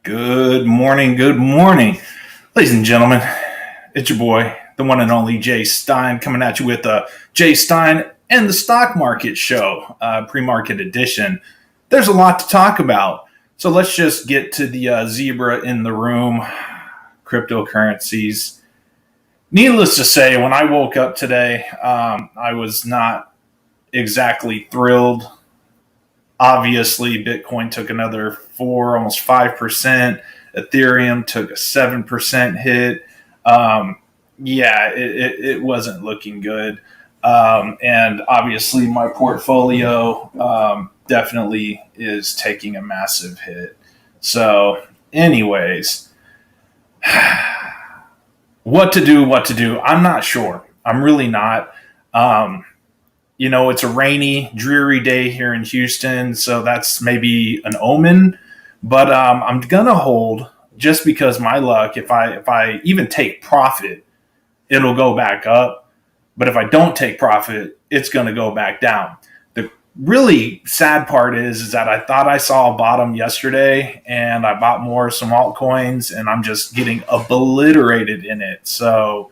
Good morning, ladies and gentlemen. It's your boy, the one and only Jay Stein, coming at you with Jay Stein and the Stock Market Show, pre-market edition. There's a lot to talk about, so let's just get to the zebra in the room: cryptocurrencies. Needless to say, when I woke up today, I was not exactly thrilled. Obviously, Bitcoin took another almost 5%. Ethereum took a 7% hit. It wasn't looking good. And obviously, my portfolio definitely is taking a massive hit. So, anyways, what to do? I'm not sure. I'm really not. Um, it's a rainy, dreary day here in Houston, so that's maybe an omen. But I'm gonna hold just because my luck. If I even take profit, it'll go back up. But if I don't take profit, it's gonna go back down. The really sad part is that I thought I saw a bottom yesterday, and I bought more of some altcoins, and I'm just getting obliterated in it. So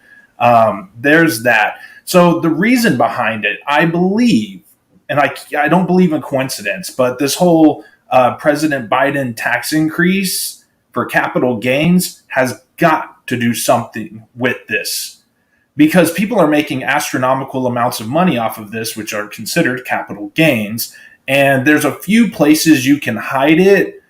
there's that. So the reason behind it, I believe, and I don't believe in coincidence, but this whole President Biden tax increase for capital gains has got to do something with this, because people are making astronomical amounts of money off of this, which are considered capital gains. And there's a few places you can hide it.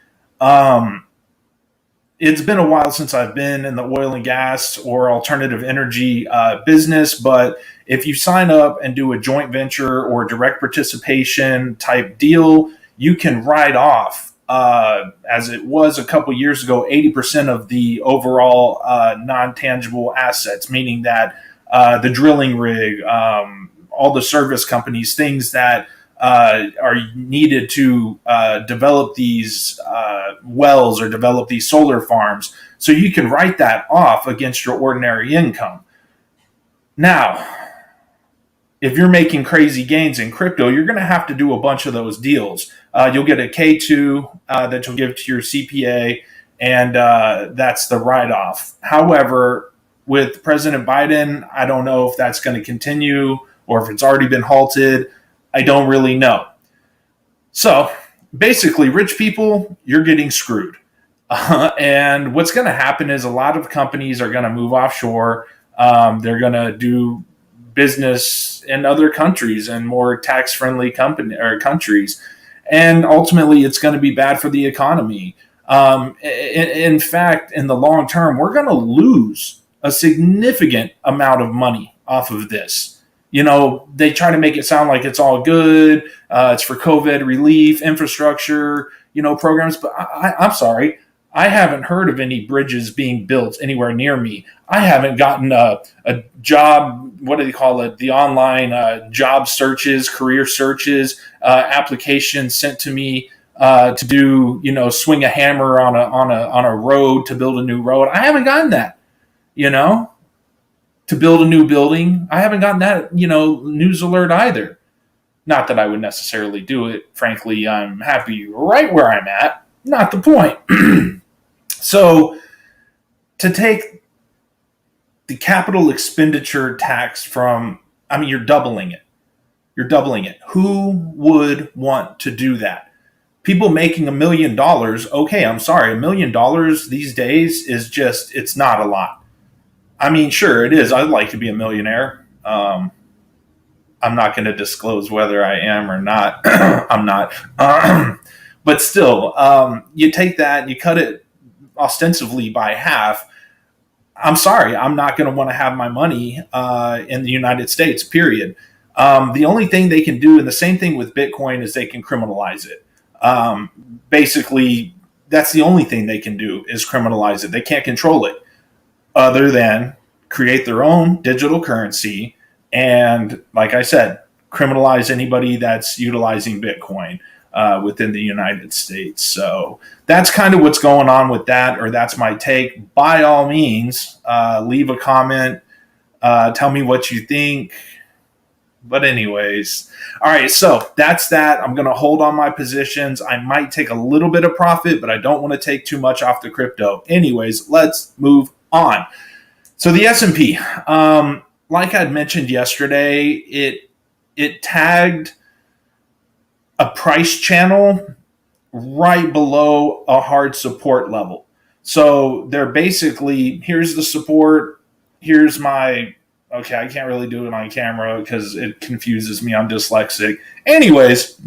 It's been a while since I've been in the oil and gas or alternative energy business, but if you sign up and do a joint venture or direct participation type deal, you can write off, as it was a couple years ago, 80% of the overall non-tangible assets, meaning that the drilling rig, all the service companies, things that are needed to develop these wells or develop these solar farms. So you can write that off against your ordinary income. Now, if you're making crazy gains in crypto, you're going to have to do a bunch of those deals. You'll get a K2 that you'll give to your CPA, and that's the write-off. However, with President Biden, I don't know if that's going to continue or if it's already been halted. I don't really know. So basically, rich people, you're getting screwed. And what's going to happen is a lot of companies are going to move offshore. They're going to do business in other countries and more tax-friendly countries. And ultimately, it's going to be bad for the economy. In fact, in the long term, we're going to lose a significant amount of money off of this. They try to make it sound like it's all good. It's for COVID relief, infrastructure, programs. But I'm sorry. I haven't heard of any bridges being built anywhere near me. I haven't gotten a job, what do they call it? The online job searches, career searches, applications sent to me to do, swing a hammer on a road to build a new road. I haven't gotten that, to build a new building. I haven't gotten that, news alert either. Not that I would necessarily do it. Frankly, I'm happy right where I'm at. Not the point. So to take the capital expenditure tax you're doubling it. You're doubling it. Who would want to do that? People making $1 million. Okay, I'm sorry. $1 million these days is it's not a lot. I mean, sure, it is. I'd like to be a millionaire. I'm not going to disclose whether I am or not. I'm not. But still, you take that and you cut it ostensibly by half. I'm sorry, I'm not going to want to have my money in the United States, period. The only thing they can do, and the same thing with Bitcoin, is they can criminalize it. Basically, that's the only thing they can do is criminalize it. They can't control it other than create their own digital currency and, like I said, criminalize anybody that's utilizing Bitcoin within the United States. So that's kind of what's going on with that, or that's my take. By all means, leave a comment. Tell me what you think. But anyways, all right, so that's that. I'm going to hold on my positions. I might take a little bit of profit, but I don't want to take too much off the crypto. Anyways, let's move on. So the S&P, like I'd mentioned yesterday, it tagged a price channel right below a hard support level. So they're basically, here's the support, here's my, okay, I can't really do it on camera because it confuses me. I'm dyslexic. Anyways,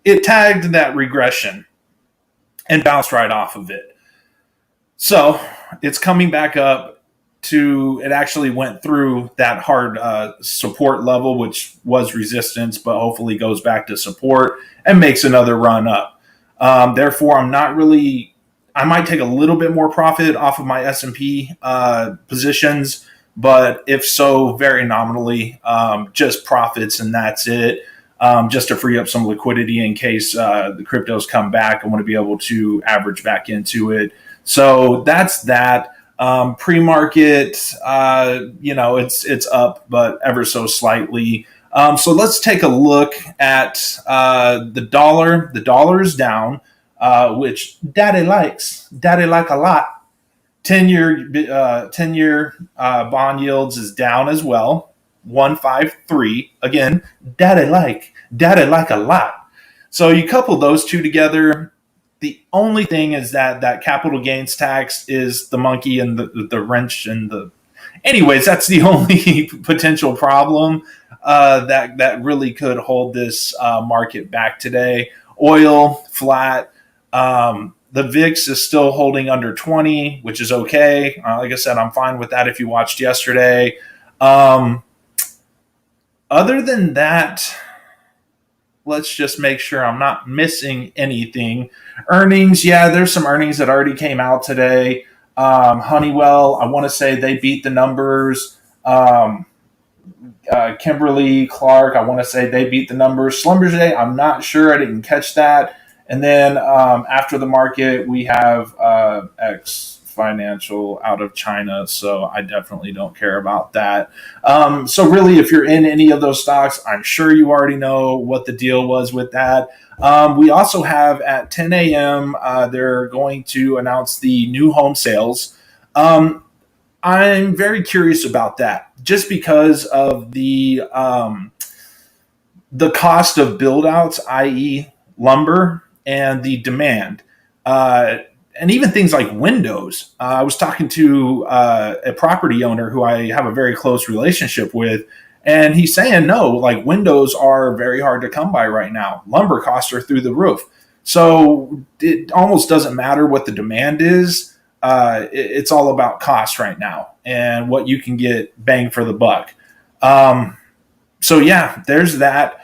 it tagged that regression and bounced right off of it. So it's coming back up to, it actually went through that hard support level, which was resistance, but hopefully goes back to support and makes another run up. Therefore, I'm not really, I might take a little bit more profit off of my S&P positions, but if so, very nominally, just profits and that's it. Just to free up some liquidity in case the cryptos come back. I want to be able to average back into it. So that's that. Pre-market, it's up, but ever so slightly. So let's take a look at the dollar. The dollar is down, which Daddy likes. Daddy like a lot. 10-year bond yields is down as well. 153. Again, Daddy like a lot. So you couple those two together. The only thing is that capital gains tax is the monkey and the wrench and the. Anyways, that's the only potential problem that really could hold this market back today. Oil flat. The VIX is still holding under 20, which is okay. Like I said, I'm fine with that if you watched yesterday. Other than that, let's just make sure I'm not missing anything. Earnings, yeah, there's some earnings that already came out today. Honeywell, I want to say they beat the numbers. Kimberly Clark, I want to say they beat the numbers. Schlumberger, I'm not sure. I didn't catch that. And then after the market, we have X Financial out of China. So I definitely don't care about that. So really, if you're in any of those stocks, I'm sure you already know what the deal was with that. We also have at 10 a.m., they're going to announce the new home sales. I'm very curious about that just because of the cost of build outs, i.e. lumber, and the demand. And even things like windows. I was talking to a property owner who I have a very close relationship with, and he's saying, no, like windows are very hard to come by right now. Lumber costs are through the roof. So it almost doesn't matter what the demand is. It's all about cost right now and what you can get bang for the buck. So yeah, there's that.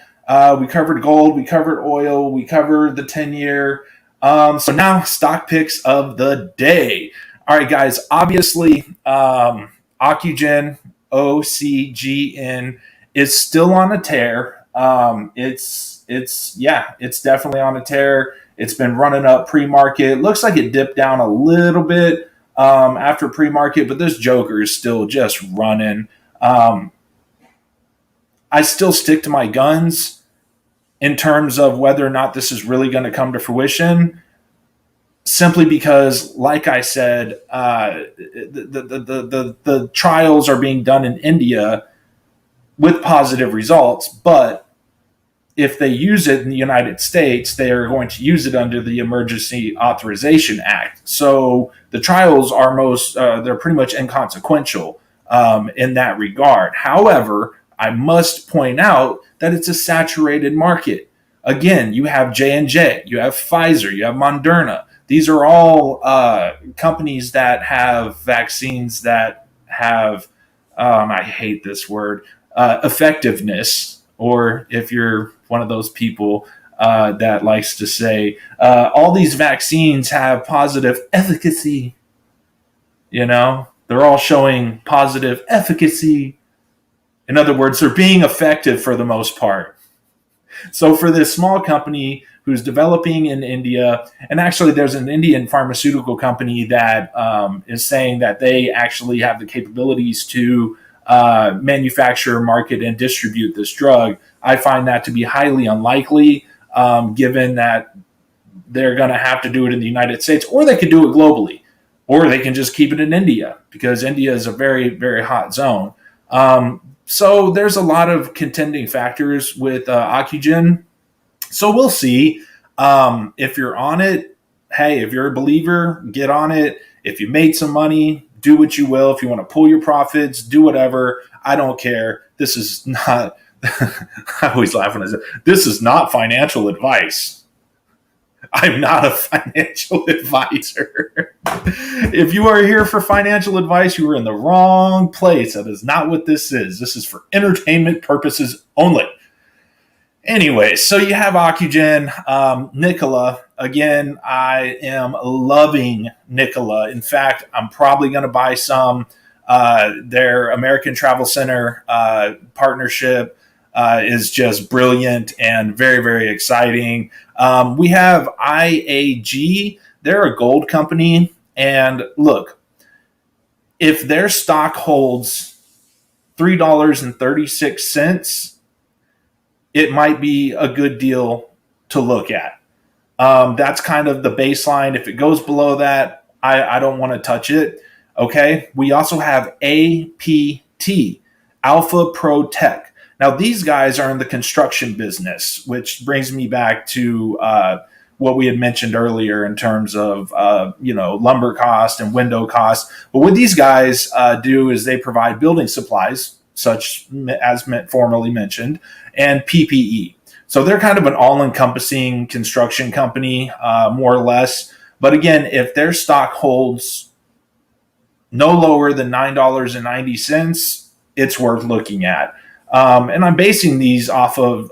We covered gold, we covered oil, we covered the 10-year. So now stock picks of the day. All right, guys, obviously OCGN, OCGN is still on a tear. It's definitely on a tear. It's been running up pre-market. Looks like it dipped down a little bit after pre-market, but this joker is still just running. I still stick to my guns in terms of whether or not this is really going to come to fruition, simply because, like I said, the trials are being done in India with positive results, but if they use it in the United States, they are going to use it under the Emergency Authorization Act. So the trials are they're pretty much inconsequential in that regard. However, I must point out that it's a saturated market. Again, you have J&J, you have Pfizer, you have Moderna. These are all companies that have vaccines that have, I hate this word, effectiveness, or if you're one of those people that likes to say, all these vaccines have positive efficacy. They're all showing positive efficacy. In other words, they're being effective for the most part. So for this small company who's developing in India, and actually there's an Indian pharmaceutical company that is saying that they actually have the capabilities to manufacture, market, and distribute this drug. I find that to be highly unlikely, given that they're going to have to do it in the United States, or they could do it globally, or they can just keep it in India, because India is a very, very hot zone. So there's a lot of contending factors with OCGN. So we'll see. If you're on it, hey, if you're a believer, get on it. If you made some money, do what you will. If you want to pull your profits, do whatever. I don't care. This is not, I always laugh when I say, this is not financial advice. I'm not a financial advisor. If you are here for financial advice, you are in the wrong place. That is not what this is. This is for entertainment purposes only. Anyway, so you have OCGN, NKLA. Again, I am loving NKLA. In fact, I'm probably going to buy some. Their American Travel Center partnership is just brilliant and very, very exciting. We have IAG. They're a gold company. And look, if their stock holds $3.36, it might be a good deal to look at. That's kind of the baseline. If it goes below that, I don't want to touch it. Okay. We also have APT, Alpha Pro Tech. Now, these guys are in the construction business, which brings me back to what we had mentioned earlier in terms of lumber cost and window cost. But what these guys do is they provide building supplies, such as formerly mentioned, and PPE. So they're kind of an all-encompassing construction company, more or less. But again, if their stock holds no lower than $9.90, it's worth looking at. And I'm basing these off of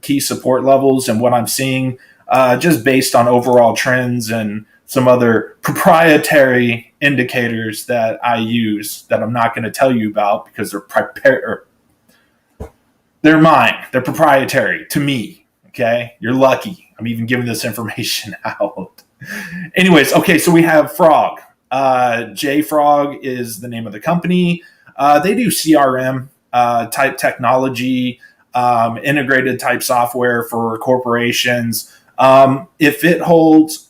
key support levels and what I'm seeing, just based on overall trends and some other proprietary indicators that I use that I'm not going to tell you about because they're mine. They're proprietary to me. Okay. You're lucky. I'm even giving this information out. Anyways. Okay. So we have Frog. JFrog is the name of the company. They do CRM type technology, integrated type software for corporations. If it holds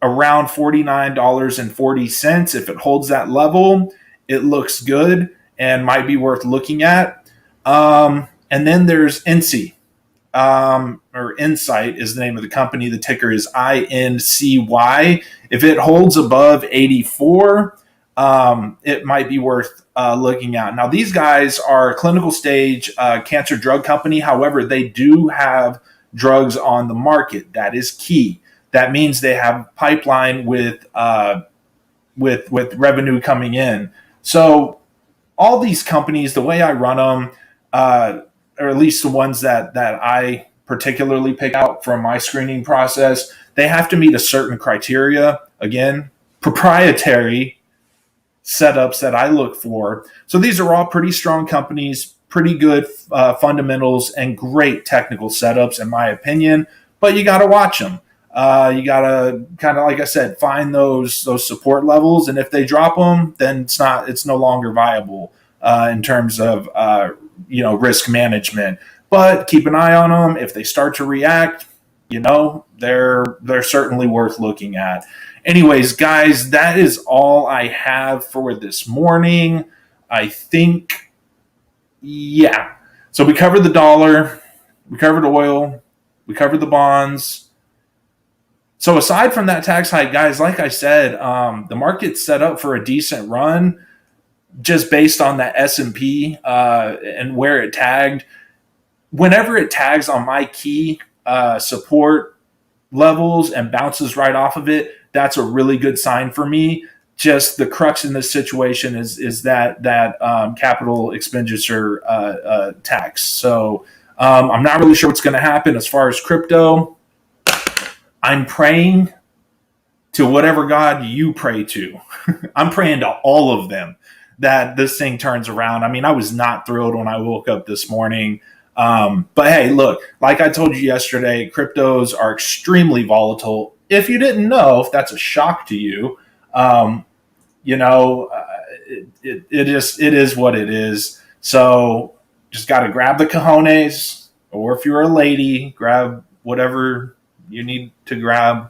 around $49.40, if it holds that level, it looks good and might be worth looking at. And then there's INCY, or Insight is the name of the company. The ticker is INCY. If it holds above 84, it might be worth looking at. Now, these guys are a clinical stage cancer drug company. However, they do have drugs on the market. That is key. That means they have pipeline with revenue coming in. So all these companies, the way I run them, or at least the ones that I particularly pick out from my screening process, they have to meet a certain criteria. Again, proprietary setups that I look for. So these are all pretty strong companies, pretty good fundamentals, and great technical setups, in my opinion. But you got to watch them. You got to kind of, like I said, find those support levels, and if they drop them, then it's no longer viable in terms of risk management. But keep an eye on them. If they start to react, they're certainly worth looking at. Anyways, guys, that is all I have for this morning. I think, yeah. So we covered the dollar, we covered oil, we covered the bonds. So aside from that tax hike, guys, like I said, the market's set up for a decent run just based on that S&P and where it tagged. Whenever it tags on my key support levels and bounces right off of it, that's a really good sign for me. Just the crux in this situation is that capital expenditure tax. So I'm not really sure what's going to happen as far as crypto. I'm praying to whatever God you pray to. I'm praying to all of them that this thing turns around. I mean, I was not thrilled when I woke up this morning. But hey, look, like I told you yesterday, cryptos are extremely volatile. If you didn't know, if that's a shock to you, it is what it is. So just got to grab the cojones, or if you're a lady, grab whatever you need to grab.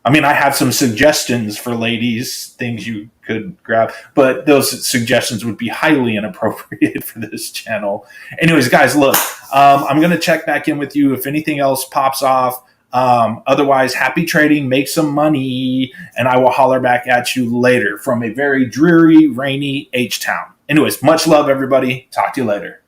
I mean, I have some suggestions for ladies, things you could grab, but those suggestions would be highly inappropriate for this channel. Anyways, guys, look, I'm going to check back in with you if anything else pops off. Otherwise, happy trading, make some money, and I will holler back at you later from a very dreary, rainy H-Town. Anyways, much love, everybody. Talk to you later.